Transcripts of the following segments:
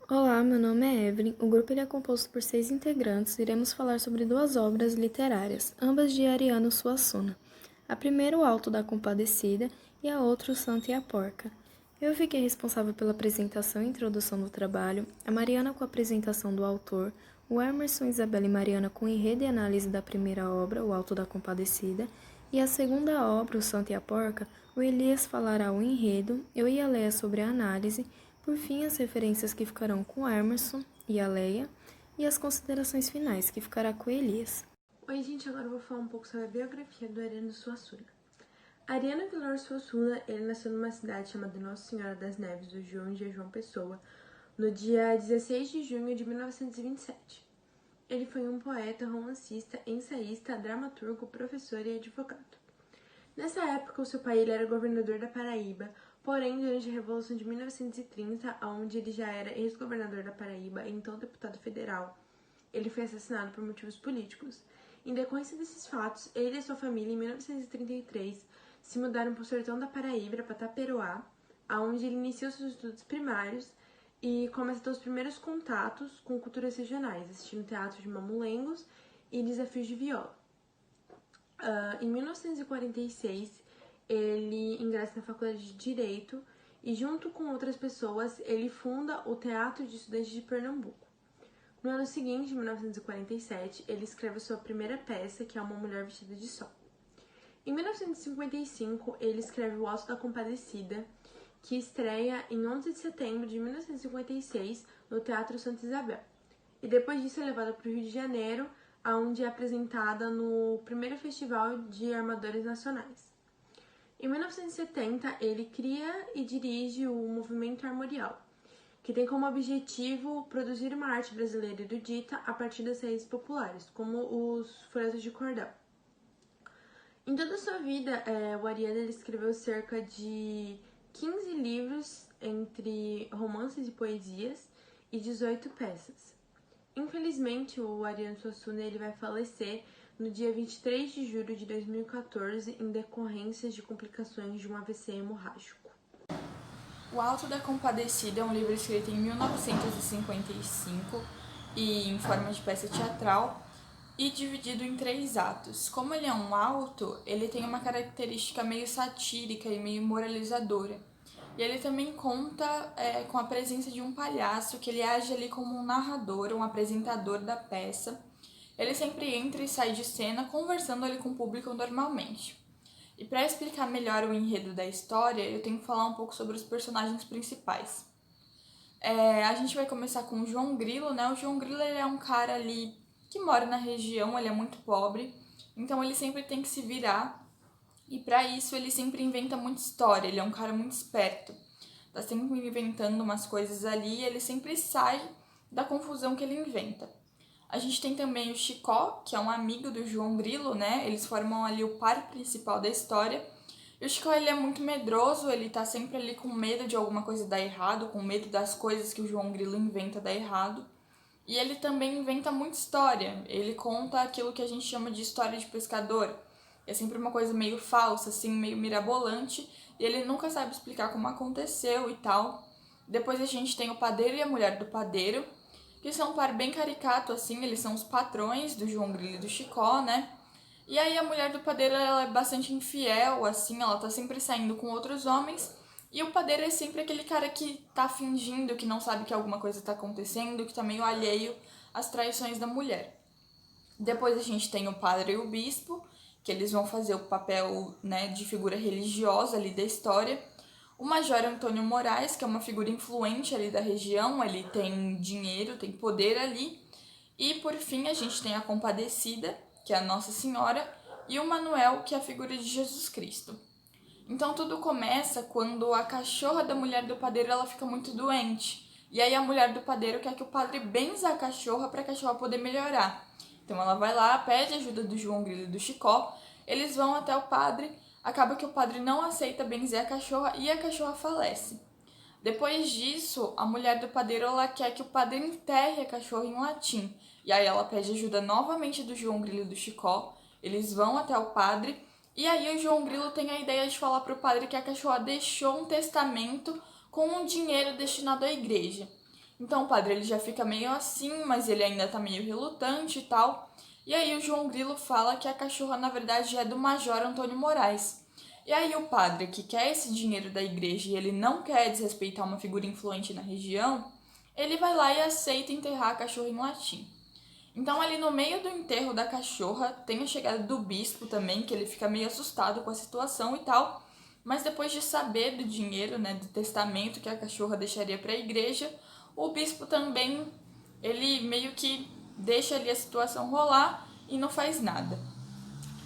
Olá, meu nome é Evelyn. O grupo é composto por 6 integrantes. Iremos falar sobre 2 obras literárias, ambas de Ariano Suassuna. A primeira, O Alto da Compadecida, e a outra, O Santo e a Porca. Eu fiquei responsável pela apresentação e introdução do trabalho, a Mariana com a apresentação do autor, o Emerson, Isabela e Mariana com enredo e análise da primeira obra, O Alto da Compadecida, e a segunda obra, O Santo e a Porca, o Elias falará o enredo, eu e a Leia sobre a análise, por fim, as referências que ficarão com o Emerson e a Leia, e as considerações finais, que ficará com o Elias. Oi, gente, agora eu vou falar um pouco sobre a biografia do Ariano Suassuna. Ariano Vilar Suassuna, ele nasceu numa cidade chamada Nossa Senhora das Neves do João de João Pessoa, no dia 16 de junho de 1927. Ele foi um poeta, romancista, ensaísta, dramaturgo, professor e advogado. Nessa época, o seu pai ele era governador da Paraíba, porém, durante a Revolução de 1930, onde ele já era ex-governador da Paraíba e então deputado federal, ele foi assassinado por motivos políticos. Em decorrência desses fatos, ele e sua família, em 1933, se mudaram para o sertão da Paraíba, para Taperoá, onde ele iniciou seus estudos primários e começa a ter os primeiros contatos com culturas regionais, assistindo teatro de mamulengos e desafios de viola. Em 1946, ele ingressa na faculdade de Direito e, junto com outras pessoas, ele funda o Teatro de Estudantes de Pernambuco. No ano seguinte, em 1947, ele escreve sua primeira peça, que é Uma Mulher Vestida de Sol. Em 1955, ele escreve O Alto da Compadecida, que estreia em 11 de setembro de 1956 no Teatro Santa Isabel. E depois disso é levada para o Rio de Janeiro, onde é apresentada no primeiro Festival de Armadores Nacionais. Em 1970, ele cria e dirige o Movimento Armorial, que tem como objetivo produzir uma arte brasileira erudita a partir das raízes populares, como os furetos de cordão. Em toda a sua vida, o Ariano escreveu cerca de 15 livros entre romances e poesias e 18 peças. Infelizmente, o Ariano Suassuna ele vai falecer no dia 23 de julho de 2014 em decorrência de complicações de um AVC hemorrágico. O Alto da Compadecida é um livro escrito em 1955 e em forma de peça teatral e dividido em 3 atos. Como ele é um alto, ele tem uma característica meio satírica e meio moralizadora. E ele também conta com a presença de um palhaço, que ele age ali como um narrador, um apresentador da peça. Ele sempre entra e sai de cena conversando ali com o público normalmente. E para explicar melhor o enredo da história, eu tenho que falar um pouco sobre os personagens principais. A gente vai começar com o João Grilo, né? O João Grilo ele é um cara ali que mora na região, ele é muito pobre, então ele sempre tem que se virar. E para isso ele sempre inventa muita história, ele é um cara muito esperto. Tá sempre inventando umas coisas ali e ele sempre sai da confusão que ele inventa. A gente tem também o Chicó, que é um amigo do João Grilo, né? Eles formam ali o par principal da história. E o Chicó, ele é muito medroso, ele tá sempre ali com medo de alguma coisa dar errado, com medo das coisas que o João Grilo inventa dar errado. E ele também inventa muita história. Ele conta aquilo que a gente chama de história de pescador. É sempre uma coisa meio falsa, assim, meio mirabolante. E ele nunca sabe explicar como aconteceu e tal. Depois a gente tem o padeiro e a mulher do padeiro, que são um par bem caricato, assim, eles são os patrões do João Grilo e do Chicó, né? E aí a mulher do padeiro, ela é bastante infiel, assim, ela tá sempre saindo com outros homens, e o padeiro é sempre aquele cara que tá fingindo que não sabe que alguma coisa tá acontecendo, que tá meio alheio às traições da mulher. Depois a gente tem o padre e o bispo, que eles vão fazer o papel, né, de figura religiosa ali da história. O Major Antônio Moraes, que é uma figura influente ali da região, ele tem dinheiro, tem poder ali. E por fim a gente tem a Compadecida, que é a Nossa Senhora, e o Manuel, que é a figura de Jesus Cristo. Então tudo começa quando a cachorra da mulher do padeiro ela fica muito doente. E aí a mulher do padeiro quer que o padre benza a cachorra para a cachorra poder melhorar. Então ela vai lá, pede ajuda do João Grilo e do Chicó, eles vão até o padre, acaba que o padre não aceita benzer a cachorra e a cachorra falece. Depois disso, a mulher do padeiro ela quer que o padre enterre a cachorra em latim. E aí ela pede ajuda novamente do João Grilo e do Chicó. Eles vão até o padre. E aí o João Grilo tem a ideia de falar para o padre que a cachorra deixou um testamento com um dinheiro destinado à igreja. Então o padre ele já fica meio assim, mas ele ainda tá meio relutante e tal. E aí o João Grilo fala que a cachorra na verdade é do Major Antônio Moraes. E aí o padre que quer esse dinheiro da igreja e ele não quer desrespeitar uma figura influente na região, ele vai lá e aceita enterrar a cachorra em latim. Então ali no meio do enterro da cachorra tem a chegada do bispo também, que ele fica meio assustado com a situação e tal. Mas depois de saber do dinheiro, né, do testamento que a cachorra deixaria para a igreja, o bispo também, ele meio que deixa ali a situação rolar e não faz nada.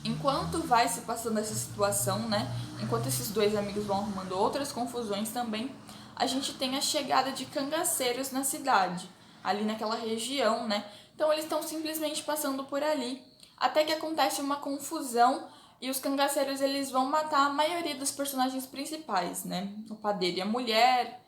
Enquanto vai se passando essa situação, né, enquanto esses dois amigos vão arrumando outras confusões também, a gente tem a chegada de cangaceiros na cidade, ali naquela região, né? Então eles estão simplesmente passando por ali, até que acontece uma confusão e os cangaceiros eles vão matar a maioria dos personagens principais, né? O padeiro e a mulher,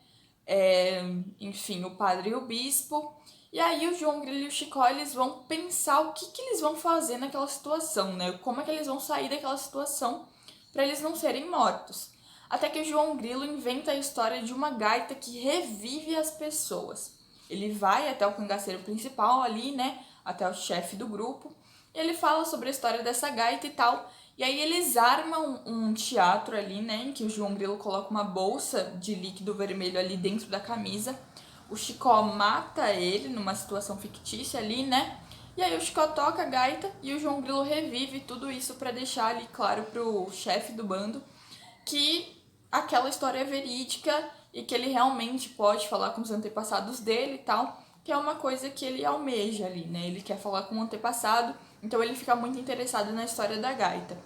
enfim, o padre e o bispo. E aí o João Grilo e o Chicó, eles vão pensar o que eles vão fazer naquela situação, né? Como é que eles vão sair daquela situação para eles não serem mortos. Até que o João Grilo inventa a história de uma gaita que revive as pessoas. Ele vai até o cangaceiro principal ali, né? Até o chefe do grupo. E ele fala sobre a história dessa gaita e tal. E aí eles armam um teatro ali, né? Em que o João Grilo coloca uma bolsa de líquido vermelho ali dentro da camisa. O Chicó mata ele numa situação fictícia ali, né? E aí o Chicó toca a gaita e o João Grilo revive tudo isso para deixar ali claro pro chefe do bando que aquela história é verídica e que ele realmente pode falar com os antepassados dele e tal, que é uma coisa que ele almeja ali, né? Ele quer falar com o antepassado, então ele fica muito interessado na história da gaita.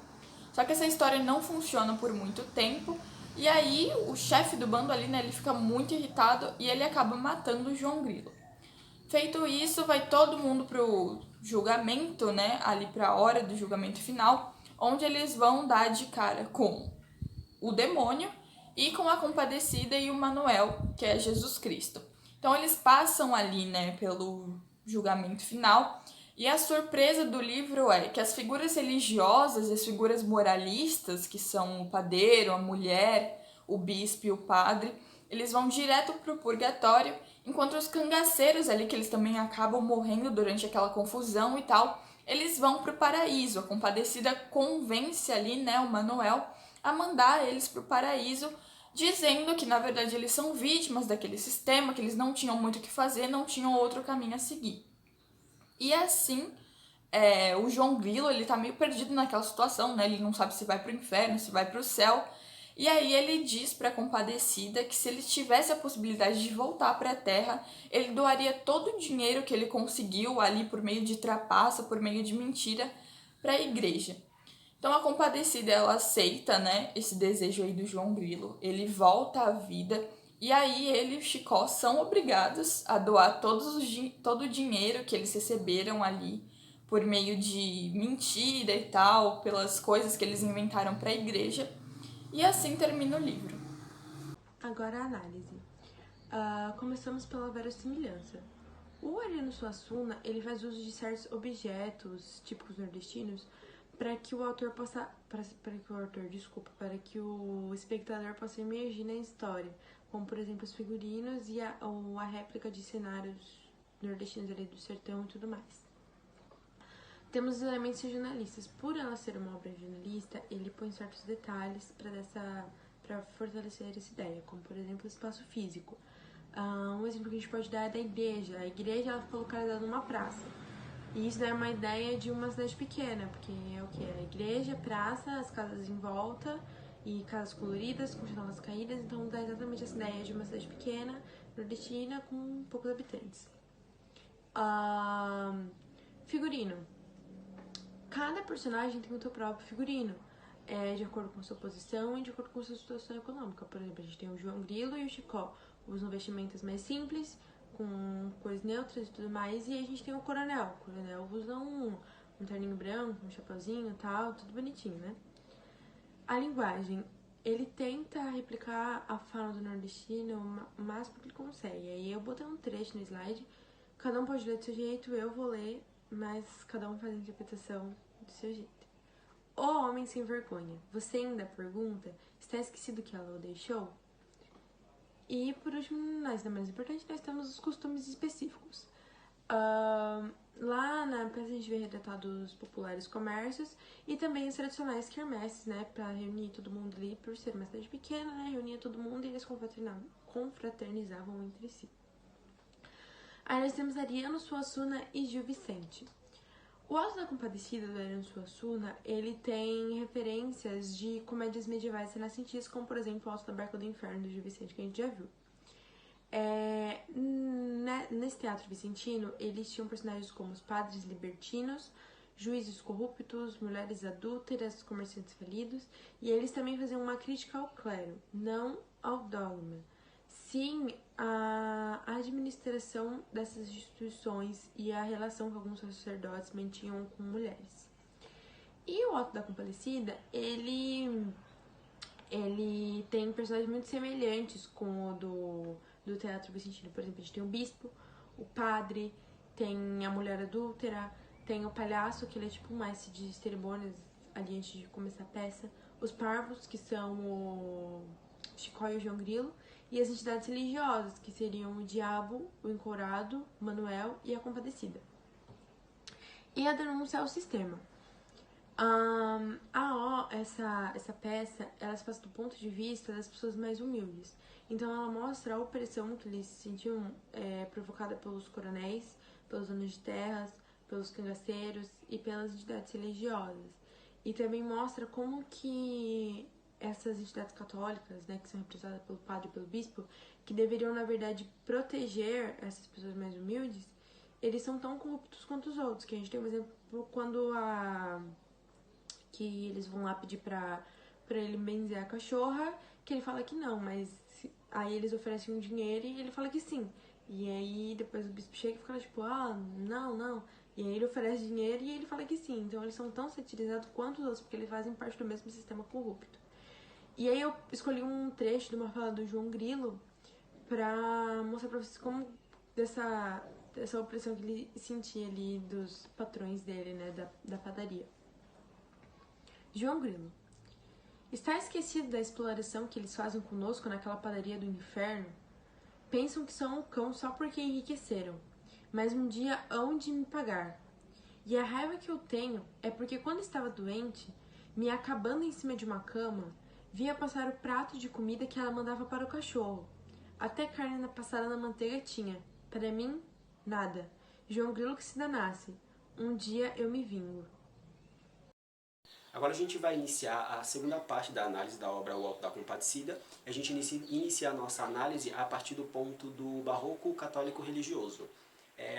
Só que essa história não funciona por muito tempo, e aí o chefe do bando ali, né, ele fica muito irritado e ele acaba matando o João Grilo. Feito isso, vai todo mundo pro julgamento, né, ali pra hora do julgamento final, onde eles vão dar de cara com o demônio e com a Compadecida e o Manuel, que é Jesus Cristo. Então eles passam ali, né, pelo julgamento final. E a surpresa do livro é que as figuras religiosas e as figuras moralistas, que são o padeiro, a mulher, o bispo e o padre, eles vão direto para o purgatório, enquanto os cangaceiros ali, que eles também acabam morrendo durante aquela confusão e tal, eles vão para o paraíso. A Compadecida convence ali, né, o Manuel a mandar eles para o paraíso, dizendo que na verdade eles são vítimas daquele sistema, que eles não tinham muito o que fazer, não tinham outro caminho a seguir. E assim, o João Grilo, ele tá meio perdido naquela situação, né? Ele não sabe se vai pro inferno, se vai pro céu. E aí ele diz pra Compadecida que se ele tivesse a possibilidade de voltar pra Terra, ele doaria todo o dinheiro que ele conseguiu ali por meio de trapaça, por meio de mentira, pra igreja. Então a Compadecida, ela aceita, né, esse desejo aí do João Grilo. Ele volta à vida e aí ele e o Chicó são obrigados a doar todo o dinheiro que eles receberam ali por meio de mentira e tal, pelas coisas que eles inventaram para a igreja. E assim termina o livro. Agora a análise. Começamos pela verossimilhança. O Ariano Suassuna, ele faz uso de certos objetos típicos nordestinos para que o autor possa, para que o espectador possa emergir na história, como por exemplo os figurinos e a réplica de cenários nordestinos ali do sertão e tudo mais. Temos os elementos regionalistas. Por ela ser uma obra regionalista, ele põe certos detalhes para fortalecer essa ideia, como por exemplo o espaço físico. Um exemplo que a gente pode dar é da igreja. A igreja ela ficou localizada numa praça. E isso dá uma ideia de uma cidade pequena, porque é o que? A igreja, praça, as casas em volta e casas coloridas com janelas caídas. Então dá exatamente essa ideia de uma cidade pequena, nordestina, com poucos habitantes. Figurino. Cada personagem tem o seu próprio figurino, de acordo com sua posição e de acordo com sua situação econômica. Por exemplo, a gente tem o João Grilo e o Chicó, usam vestimentas mais simples, com cores neutras e tudo mais, e a gente tem o Coronel. O Coronel usa um terninho branco, um chapeuzinho e tal, tudo bonitinho, né? A linguagem. Ele tenta replicar a fala do nordestino o máximo que ele consegue. Aí eu botei um trecho no slide, cada um pode ler do seu jeito, eu vou ler, mas cada um faz a interpretação do seu jeito. Ô homem sem vergonha, você ainda pergunta? Está esquecido que ela o deixou? E por último, mas não menos importante, nós temos os costumes específicos. Lá na peça a gente vê retratados os populares comércios e também os tradicionais quermesses, né, para reunir todo mundo ali, por ser uma cidade pequena, né, reunia todo mundo e eles confraternizavam entre si. Aí nós temos Ariano Suassuna e Gil Vicente. O Alto da Compadecida, do Ariano Suassuna, ele tem referências de comédias medievais renascentistas, como por exemplo o Alto da Barca do Inferno, do Gil Vicente, que a gente já viu. Nesse teatro vicentino, eles tinham personagens como os padres libertinos, juízes corruptos, mulheres adúlteras, comerciantes falidos, e eles também faziam uma crítica ao clero, não ao dogma. Sim, a administração dessas instituições e a relação que alguns sacerdotes mantinham com mulheres. E o Alto da Compadecida, ele tem personagens muito semelhantes com o do teatro vicentino. Por exemplo, a gente tem o bispo, o padre, tem a mulher adúltera, tem o palhaço, que ele é tipo um mestre de cerimônias ali antes de começar a peça, os parvos, que são o Chicó e o João Grilo, e as entidades religiosas, que seriam o Diabo, o Encorado, o Manuel e a Compadecida. E a denúncia ao sistema. Essa peça, ela se passa do ponto de vista das pessoas mais humildes. Então ela mostra a opressão que eles se sentiam provocada pelos coronéis, pelos donos de terras, pelos cangaceiros e pelas entidades religiosas. E também mostra como que essas entidades católicas, né, que são representadas pelo padre e pelo bispo, que deveriam, na verdade, proteger essas pessoas mais humildes, eles são tão corruptos quanto os outros. Que a gente tem um exemplo quando que eles vão lá pedir pra ele benzer a cachorra, que ele fala que não, mas aí eles oferecem um dinheiro e ele fala que sim. E aí depois o bispo chega e fica tipo, não. E aí ele oferece dinheiro e ele fala que sim. Então eles são tão satirizados quanto os outros, porque eles fazem parte do mesmo sistema corrupto. E aí eu escolhi um trecho de uma fala do João Grilo pra mostrar pra vocês como dessa opressão que ele sentia ali dos patrões dele, né, da padaria. João Grilo. Está esquecido da exploração que eles fazem conosco naquela padaria do inferno? Pensam que são um cão só porque enriqueceram, mas um dia hão de me pagar. E a raiva que eu tenho é porque quando estava doente, me acabando em cima de uma cama, via passar o prato de comida que ela mandava para o cachorro. Até carne passada na manteiga tinha. Para mim, nada. João Grilo que se danasse. Um dia eu me vingo. Agora a gente vai iniciar a segunda parte da análise da obra O Alto da Compadecida. A gente inicia a nossa análise a partir do ponto do barroco católico religioso.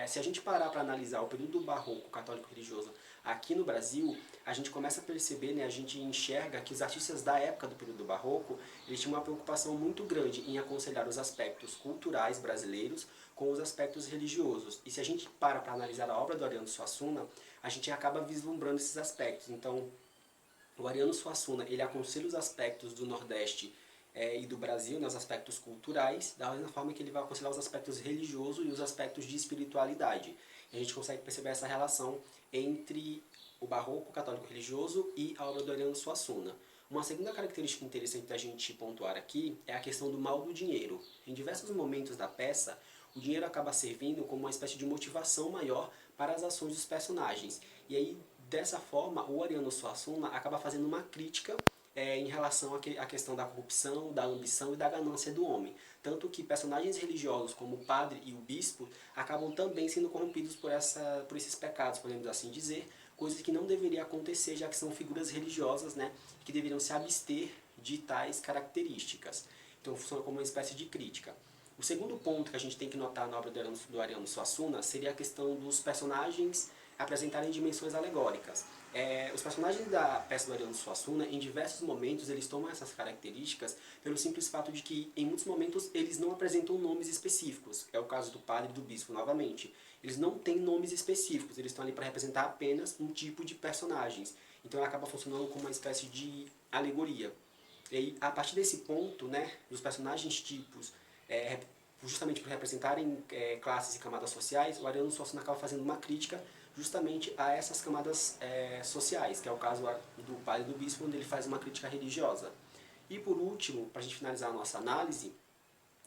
Se a gente parar para analisar o período do barroco católico religioso aqui no Brasil, a gente começa a perceber, né, a gente enxerga que os artistas da época do período do barroco, eles tinham uma preocupação muito grande em aconselhar os aspectos culturais brasileiros com os aspectos religiosos. E se a gente para analisar a obra do Ariano Suassuna, a gente acaba vislumbrando esses aspectos. Então, o Ariano Suassuna, ele aconselha os aspectos do Nordeste e do Brasil, né, os aspectos culturais, da mesma forma que ele vai aconselhar os aspectos religiosos e os aspectos de espiritualidade. E a gente consegue perceber essa relação entre o barroco católico religioso e a obra do Ariano Suassuna. Uma segunda característica interessante da gente pontuar aqui é a questão do mal do dinheiro. Em diversos momentos da peça, o dinheiro acaba servindo como uma espécie de motivação maior para as ações dos personagens. E aí, dessa forma, o Ariano Suassuna acaba fazendo uma crítica em relação à questão da corrupção, da ambição e da ganância do homem. Tanto que personagens religiosos como o padre e o bispo acabam também sendo corrompidos por esses pecados, podemos assim dizer, coisas que não deveriam acontecer, já que são figuras religiosas, né, que deveriam se abster de tais características. Então funciona como uma espécie de crítica. O segundo ponto que a gente tem que notar na obra do Ariano Suassuna seria a questão dos personagens apresentarem dimensões alegóricas. Os personagens da peça do Ariano Suassuna, em diversos momentos, eles tomam essas características pelo simples fato de que, em muitos momentos, eles não apresentam nomes específicos. É o caso do padre e do bispo, novamente. Eles não têm nomes específicos, eles estão ali para representar apenas um tipo de personagens. Então, ela acaba funcionando como uma espécie de alegoria. E aí, a partir desse ponto, né, dos personagens tipos, justamente por representarem classes e camadas sociais, o Ariano Suassuna acaba fazendo uma crítica justamente a essas camadas sociais, que é o caso do padre e do bispo, onde ele faz uma crítica religiosa. E por último, para a gente finalizar a nossa análise,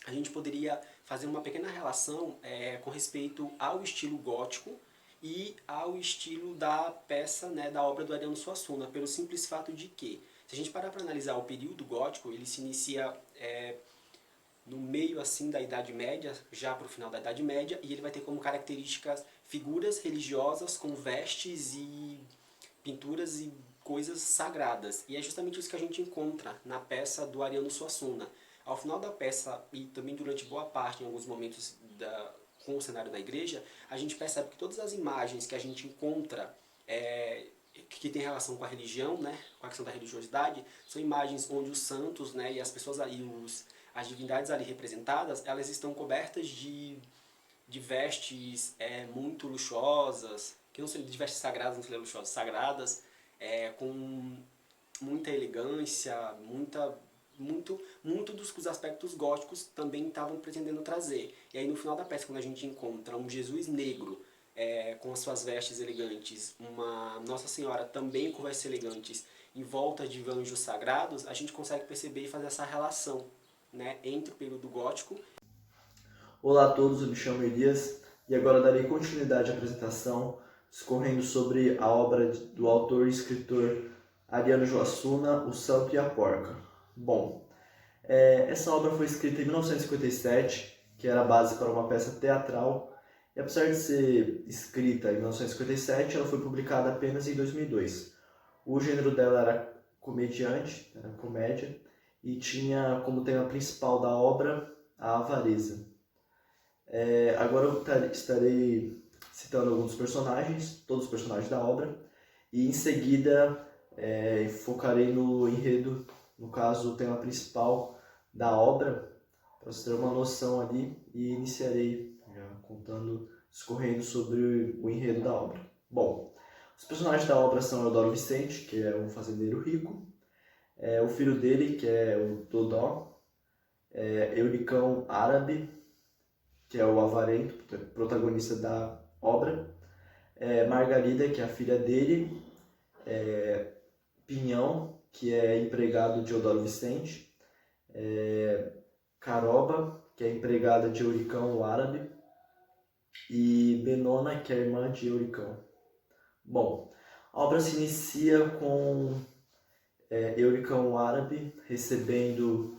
a gente poderia fazer uma pequena relação com respeito ao estilo gótico e ao estilo da peça, né, da obra do Ariano Suassuna, pelo simples fato de que, se a gente parar para analisar o período gótico, ele se inicia no meio assim da Idade Média, já para o final da Idade Média, e ele vai ter como características figuras religiosas com vestes e pinturas e coisas sagradas. E é justamente isso que a gente encontra na peça do Ariano Suassuna. Ao final da peça, e também durante boa parte, em alguns momentos com o cenário da igreja, a gente percebe que todas as imagens que a gente encontra que tem relação com a religião, né, com a questão da religiosidade, são imagens onde os santos, né, e as pessoas ali, as divindades ali representadas, elas estão cobertas de vestes muito luxuosas, que não são de vestes sagradas, não são luxuosas, sagradas, com muita elegância, muito dos aspectos góticos também estavam pretendendo trazer. E aí no final da peça, quando a gente encontra um Jesus negro com as suas vestes elegantes, uma Nossa Senhora também com vestes elegantes, em volta de anjos sagrados, a gente consegue perceber e fazer essa relação, né, entre o período gótico. Olá a todos, eu me chamo Elias e agora darei continuidade à apresentação discorrendo sobre a obra do autor e escritor Ariano Suassuna, O Santo e a Porca. Bom, essa obra foi escrita em 1957, que era a base para uma peça teatral, e apesar de ser escrita em 1957, ela foi publicada apenas em 2002. O gênero dela era comediante, era comédia, e tinha como tema principal da obra a avareza. Agora eu estarei citando alguns personagens, todos os personagens da obra, e em seguida focarei no enredo, no caso o tema principal da obra, para você ter uma noção ali, e iniciarei já discorrendo sobre o enredo da obra. Bom, os personagens da obra são Eudoro Vicente, que é um fazendeiro rico, o filho dele, que é o Dodó, Euricão Árabe, que é o avarento, protagonista da obra, Margarida, que é a filha dele, Pinhão, que é empregado de Eudoro Vicente, Caroba, que é empregada de Euricão, o árabe, e Benona, que é irmã de Euricão. Bom, a obra se inicia com Euricão, o árabe, recebendo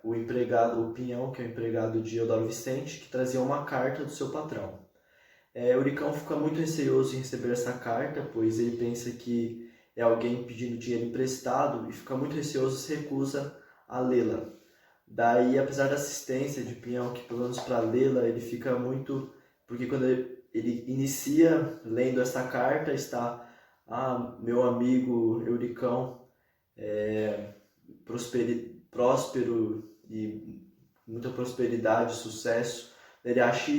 o empregado, o Pinhão, que é o empregado de Eudoro Vicente, que trazia uma carta do seu patrão. Euricão fica muito receoso em receber essa carta, pois ele pensa que é alguém pedindo dinheiro emprestado e fica muito receoso e se recusa a lê-la. Daí, apesar da assistência de Pinhão, que pelo menos para lê-la ele fica muito... Porque quando ele inicia lendo essa carta, está: meu amigo Euricão, próspero e muita prosperidade, sucesso. Ele acha,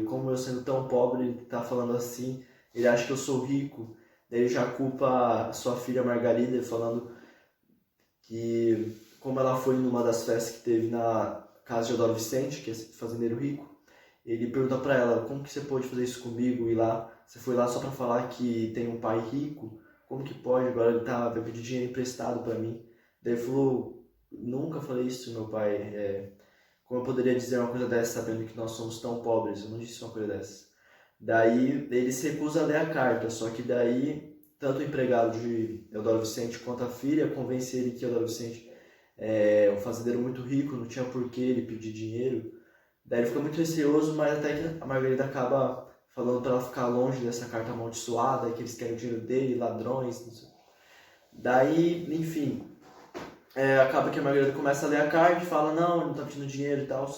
como eu sendo tão pobre, ele está falando assim, ele acha que eu sou rico. Daí ele já culpa a sua filha Margarida, falando que, como ela foi numa das festas que teve na casa de Eudoro Vicente, que é fazendeiro rico, ele pergunta para ela: como que você pôde fazer isso comigo? E lá, você foi lá só para falar que tem um pai rico? Como que pode? Agora ele vai pedir dinheiro emprestado para mim. Daí ele falou: nunca falei isso, meu pai. Como eu poderia dizer uma coisa dessa sabendo que nós somos tão pobres? Eu não disse uma coisa dessa. Daí ele se recusa a ler a carta, só que daí tanto o empregado de Eudoro Vicente quanto a filha convence ele que Eudoro Vicente é um fazendeiro muito rico, não tinha por que ele pedir dinheiro. Daí ele fica muito receoso, mas até que a Margarida acaba falando para ela ficar longe dessa carta amaldiçoada, que eles querem o dinheiro dele, ladrões, não sei. Daí, enfim, acaba que a Margarida começa a ler a carta e fala: não, ele não tá pedindo dinheiro e tal.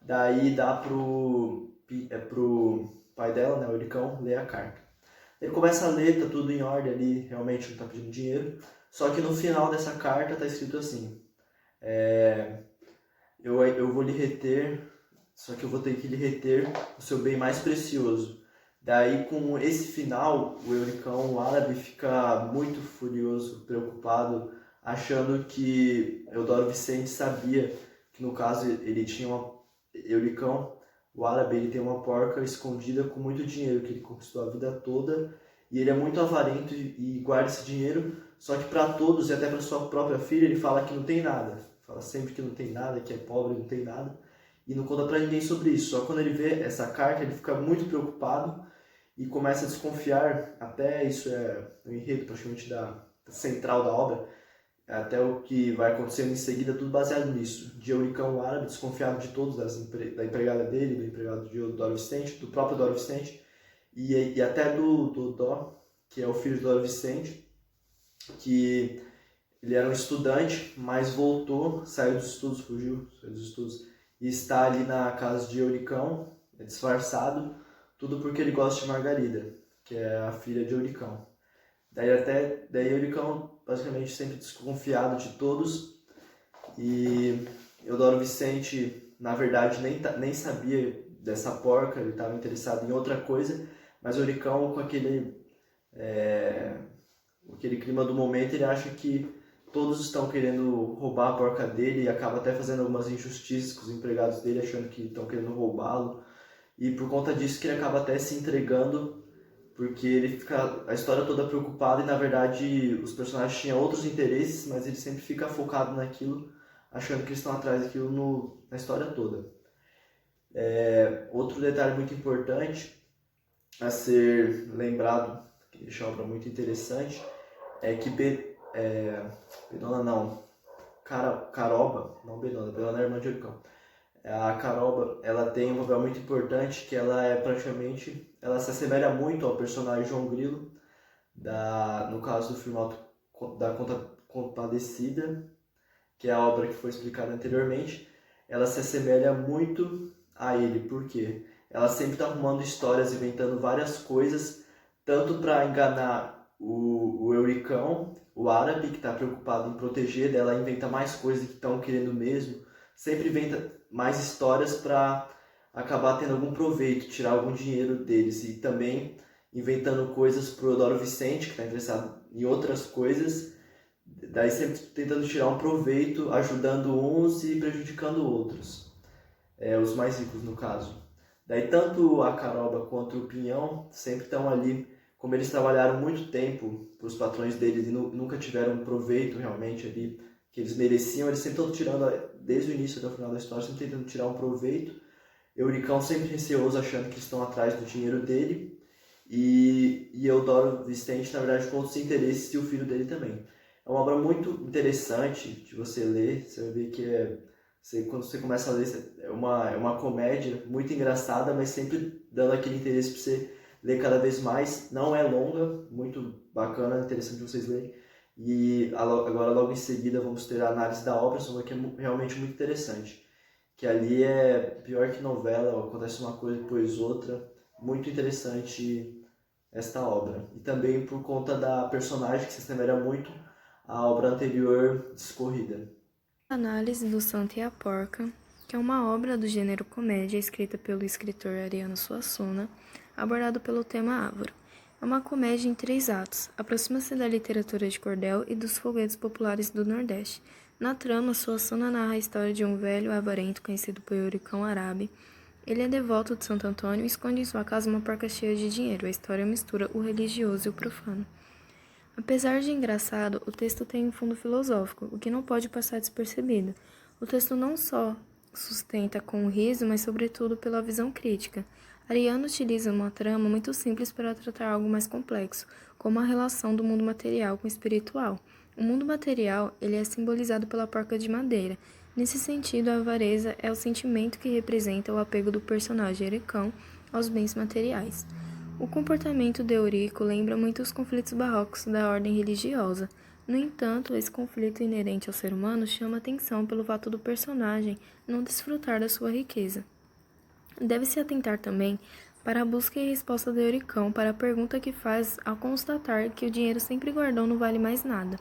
Daí dá pro pai dela, né, o Euricão, ler a carta. Ele começa a ler, tá tudo em ordem ali, realmente não tá pedindo dinheiro. Só que no final dessa carta tá escrito assim: eu vou lhe reter, só que eu vou ter que lhe reter o seu bem mais precioso. Daí, com esse final, o Euricão, o árabe, fica muito furioso, preocupado, achando que Eudoro Vicente sabia que, no caso, ele tinha Euricão, o árabe, ele tem uma porca escondida com muito dinheiro que ele conquistou a vida toda, e ele é muito avarento e guarda esse dinheiro, só que para todos e até para sua própria filha ele fala que não tem nada. fala sempre que não tem nada, que é pobre, não tem nada, e não conta pra ninguém sobre isso. Só quando ele vê essa carta, ele fica muito preocupado e começa a desconfiar, até isso é o enredo praticamente da central da obra, até o que vai acontecendo em seguida, tudo baseado nisso. De Euricão, o árabe, desconfiado de todos, da empregada dele, do empregado de Doro Vicente, do próprio Doro Vicente, e até do Dó, que é o filho de Doro Vicente, que ele era um estudante, mas voltou, saiu dos estudos, saiu dos estudos, e está ali na casa de Euricão, disfarçado, tudo porque ele gosta de Margarida, que é a filha de Euricão. Daí Euricão, basicamente, sempre desconfiado de todos, e Eudoro Vicente, na verdade, nem sabia dessa porca, ele estava interessado em outra coisa, mas Euricão, com aquele clima do momento, ele acha que todos estão querendo roubar a porca dele e acaba até fazendo algumas injustiças com os empregados dele, achando que estão querendo roubá-lo. E por conta disso que ele acaba até se entregando, porque ele fica a história toda preocupado e na verdade os personagens tinham outros interesses, mas ele sempre fica focado naquilo, achando que eles estão atrás daquilo na história toda. Outro detalhe muito importante a ser lembrado, que deixa a obra muito interessante, é que Caroba, não Benona é irmã de Euricão. A Caroba, ela tem um papel muito importante, que ela ela se assemelha muito ao personagem João Grilo, no caso do filme da Compadecida, que é a obra que foi explicada anteriormente. Ela se assemelha muito a ele, porque ela sempre está arrumando histórias, inventando várias coisas, tanto para enganar o Euricão, o árabe, que está preocupado em proteger dela, inventa mais coisas que estão querendo mesmo, sempre inventa mais histórias para acabar tendo algum proveito, tirar algum dinheiro deles, e também inventando coisas para o Eudoro Vicente, que está interessado em outras coisas, daí sempre tentando tirar um proveito, ajudando uns e prejudicando outros, os mais ricos no caso. Daí tanto a Caroba quanto o Pinhão sempre estão ali, como eles trabalharam muito tempo para os patrões deles e nunca tiveram um proveito realmente ali que eles mereciam, eles sempre estão tirando, desde o início até o final da história, sempre tentando tirar um proveito. Euricão sempre receoso, achando que estão atrás do dinheiro dele, e Eudoro Vicente, na verdade, com outros interesses, e o filho dele também. É uma obra muito interessante de você ler, você vai ver que quando você começa a ler, é uma comédia muito engraçada, mas sempre dando aquele interesse para você ler cada vez mais. Não é longa, muito bacana, interessante vocês lerem. E agora, logo em seguida, vamos ter a análise da obra, que é realmente muito interessante. Que ali é pior que novela, acontece uma coisa depois outra. Muito interessante esta obra. E também por conta da personagem, que se assemelha muito à obra anterior discorrida. Análise do Santo e a Porca, que é uma obra do gênero comédia escrita pelo escritor Ariano Suassuna, abordado pelo tema Ávaro. É uma comédia em 3 atos, aproxima-se da literatura de cordel e dos folguedos populares do Nordeste. Na trama, Suassuna narra a história de um velho avarento conhecido por Euricão Arabe. Ele é devoto de Santo Antônio e esconde em sua casa uma porca cheia de dinheiro. A história mistura o religioso e o profano. Apesar de engraçado, o texto tem um fundo filosófico, o que não pode passar despercebido. O texto não só sustenta com o riso, mas sobretudo pela visão crítica. Ariano utiliza uma trama muito simples para tratar algo mais complexo, como a relação do mundo material com o espiritual. O mundo material ele é simbolizado pela porca de madeira. Nesse sentido, a avareza é o sentimento que representa o apego do personagem Euricão aos bens materiais. O comportamento de Eurico lembra muito os conflitos barrocos da ordem religiosa. No entanto, esse conflito inerente ao ser humano chama atenção pelo fato do personagem não desfrutar da sua riqueza. Deve-se atentar também para a busca e resposta de Euricão para a pergunta que faz ao constatar que o dinheiro sempre guardou não vale mais nada.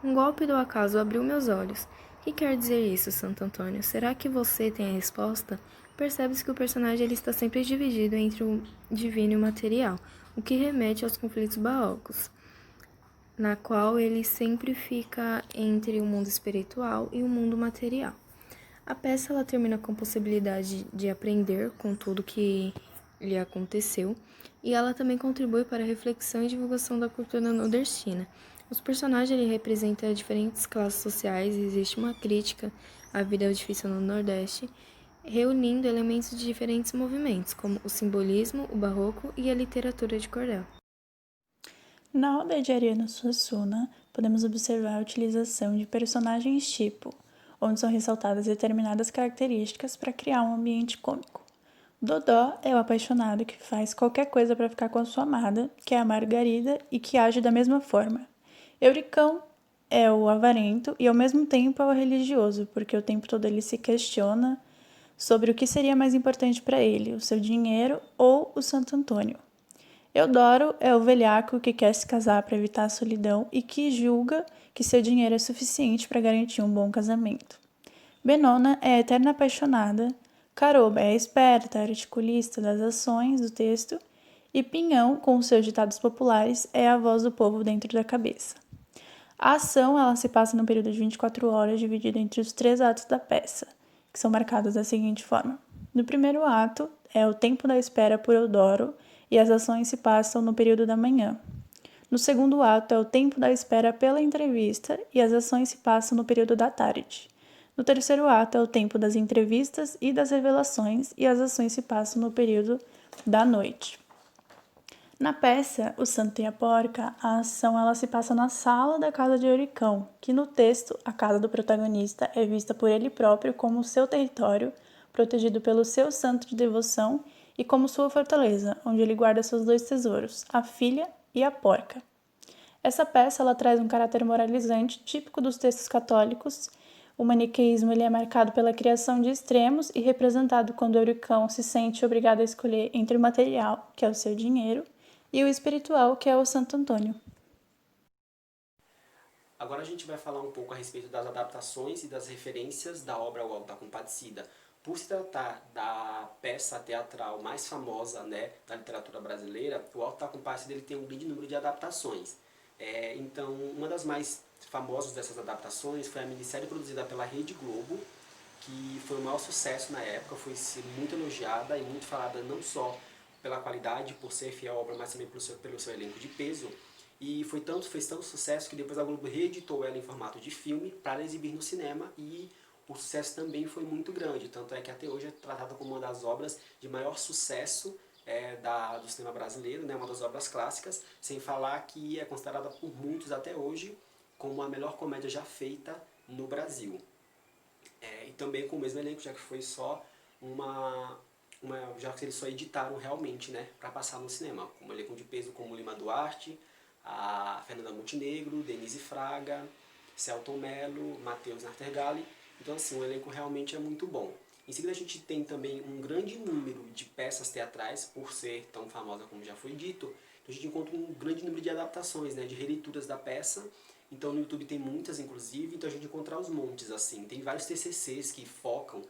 Um golpe do acaso abriu meus olhos. O que quer dizer isso, Santo Antônio? Será que você tem a resposta? Percebe-se que o personagem ele está sempre dividido entre o divino e o material, o que remete aos conflitos barrocos, na qual ele sempre fica entre o mundo espiritual e o mundo material. A peça ela termina com a possibilidade de aprender com tudo que lhe aconteceu, e ela também contribui para a reflexão e divulgação da cultura nordestina. Os personagens ele representam diferentes classes sociais e existe uma crítica à vida difícil no Nordeste, reunindo elementos de diferentes movimentos, como o simbolismo, o barroco e a literatura de cordel. Na obra de Ariano Suassuna, podemos observar a utilização de personagens tipo, onde são ressaltadas determinadas características para criar um ambiente cômico. Dodó é o apaixonado que faz qualquer coisa para ficar com a sua amada, que é a Margarida, e que age da mesma forma. Euricão é o avarento e ao mesmo tempo é o religioso, porque o tempo todo ele se questiona sobre o que seria mais importante para ele, o seu dinheiro ou o Santo Antônio. Eudoro é o velhaco que quer se casar para evitar a solidão e que julga que seu dinheiro é suficiente para garantir um bom casamento. Benona é a eterna apaixonada, Caroba é a esperta, articulista das ações do texto, e Pinhão, com os seus ditados populares, é a voz do povo dentro da cabeça. A ação ela se passa no período de 24 horas, dividido entre os 3 atos da peça, que são marcados da seguinte forma. No primeiro ato, é o tempo da espera por Eudoro, e as ações se passam no período da manhã. No segundo ato, é o tempo da espera pela entrevista, e as ações se passam no período da tarde. No terceiro ato, é o tempo das entrevistas e das revelações, e as ações se passam no período da noite. Na peça O Santo e a Porca, a ação ela se passa na sala da casa de Euricão, que no texto, a casa do protagonista é vista por ele próprio como seu território, protegido pelo seu santo de devoção e como sua fortaleza, onde ele guarda seus 2 tesouros, a filha e a porca. Essa peça ela traz um caráter moralizante típico dos textos católicos. O maniqueísmo ele é marcado pela criação de extremos e representado quando Euricão se sente obrigado a escolher entre o material, que é o seu dinheiro, e o espiritual, que é o Santo Antônio. Agora a gente vai falar um pouco a respeito das adaptações e das referências da obra O Auto da Compadecida. Por se tratar da peça teatral mais famosa, né, da literatura brasileira, o Auto da Compadecida ele tem um grande número de adaptações. Então, uma das mais famosas dessas adaptações foi a minissérie produzida pela Rede Globo, que foi um maior sucesso na época, foi muito elogiada e muito falada não só pela qualidade, por ser fiel à obra, mas também pelo seu elenco de peso. E fez tanto sucesso que depois a Globo reeditou ela em formato de filme para exibir no cinema, e o sucesso também foi muito grande, tanto é que até hoje é tratada como uma das obras de maior sucesso do cinema brasileiro, né, uma das obras clássicas, sem falar que é considerada por muitos até hoje como a melhor comédia já feita no Brasil. E também com o mesmo elenco, já que foi só já que eles só editaram realmente, né, para passar no cinema, com um elenco de peso como Lima Duarte, a Fernanda Montenegro, Denise Fraga, Celton Mello, Matheus Nartergalli. Então assim, o elenco realmente é muito bom. Em seguida a gente tem também um grande número de peças teatrais, por ser tão famosa como já foi dito. Então a gente encontra um grande número de adaptações, né, de releituras da peça. Então no YouTube tem muitas, inclusive, então a gente encontra aos montes, assim. Tem vários TCCs que focam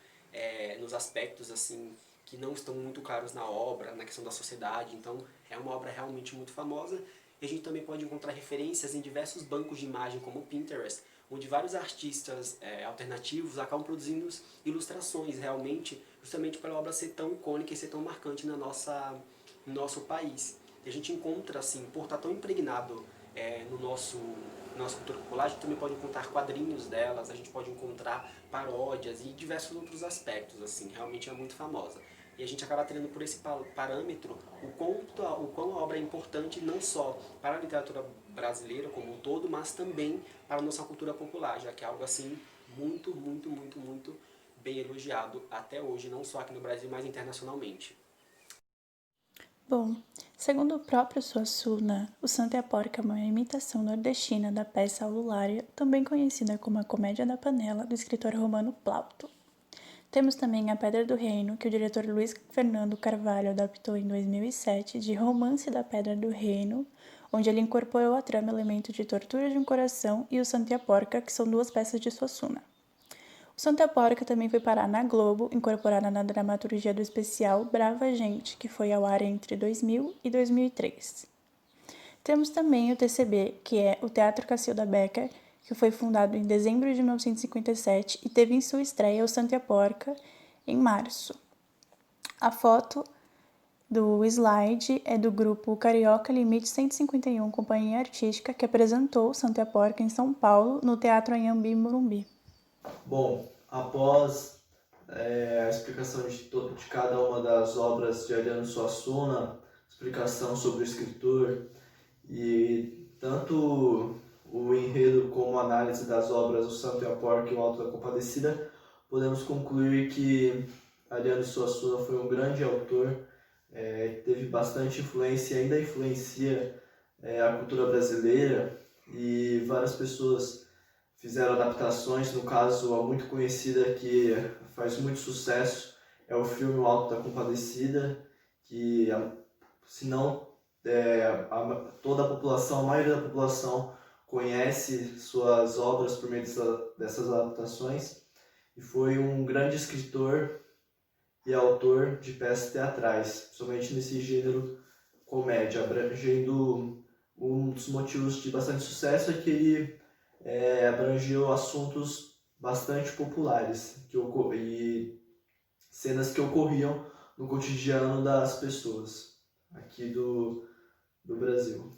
nos aspectos, assim, que não estão muito claros na obra, na questão da sociedade. Então é uma obra realmente muito famosa. E a gente também pode encontrar referências em diversos bancos de imagem, como o Pinterest, onde vários artistas alternativos acabam produzindo ilustrações realmente, justamente pela obra ser tão icônica e ser tão marcante no nosso país. E a gente encontra, assim, por estar tão impregnado no nossa cultura popular, a gente também pode encontrar quadrinhos delas, a gente pode encontrar paródias e diversos outros aspectos, assim, realmente é muito famosa. E a gente acaba tendo por esse parâmetro o quão a obra é importante não só para a literatura brasileira como um todo, mas também para a nossa cultura popular, já que é algo assim muito, muito, muito, muito bem elogiado até hoje, não só aqui no Brasil, mas internacionalmente. Bom, segundo o próprio Suassuna, O Santo e a Porca é uma imitação nordestina da peça Aululária, também conhecida como a Comédia da Panela, do escritor romano Plauto. Temos também A Pedra do Reino, que o diretor Luiz Fernando Carvalho adaptou em 2007 de Romance da Pedra do Reino, onde ele incorporou à trama elementos de Tortura de um Coração e O Santo e a Porca, que são 2 peças de Suassuna. O Santo e a Porca também foi parar na Globo, incorporada na dramaturgia do especial Brava Gente, que foi ao ar entre 2000 e 2003. Temos também o TCB, que é o Teatro Cacilda Becker, que foi fundado em dezembro de 1957 e teve em sua estreia O Santo e a Porca em março. A foto do slide é do grupo Carioca Limite 151 Companhia Artística, que apresentou Santa e a Porca em São Paulo, no Teatro Anhembi Morumbi. Bom, após a explicação de cada uma das obras de Ariano Suassuna, explicação sobre o escritor e tanto o enredo como a análise das obras O Santo e a Porca e O Alto da Compadecida, podemos concluir que Ariano Suassuna foi um grande autor, teve bastante influência e ainda influencia a cultura brasileira, e várias pessoas fizeram adaptações. No caso, a muito conhecida que faz muito sucesso é o filme O Alto da Compadecida, que se não toda a população, a maioria da população conhece suas obras por meio dessas adaptações, e foi um grande escritor e autor de peças teatrais, principalmente nesse gênero comédia, abrangendo um dos motivos de bastante sucesso é que ele abrangeu assuntos bastante populares e cenas que ocorriam no cotidiano das pessoas aqui do Brasil.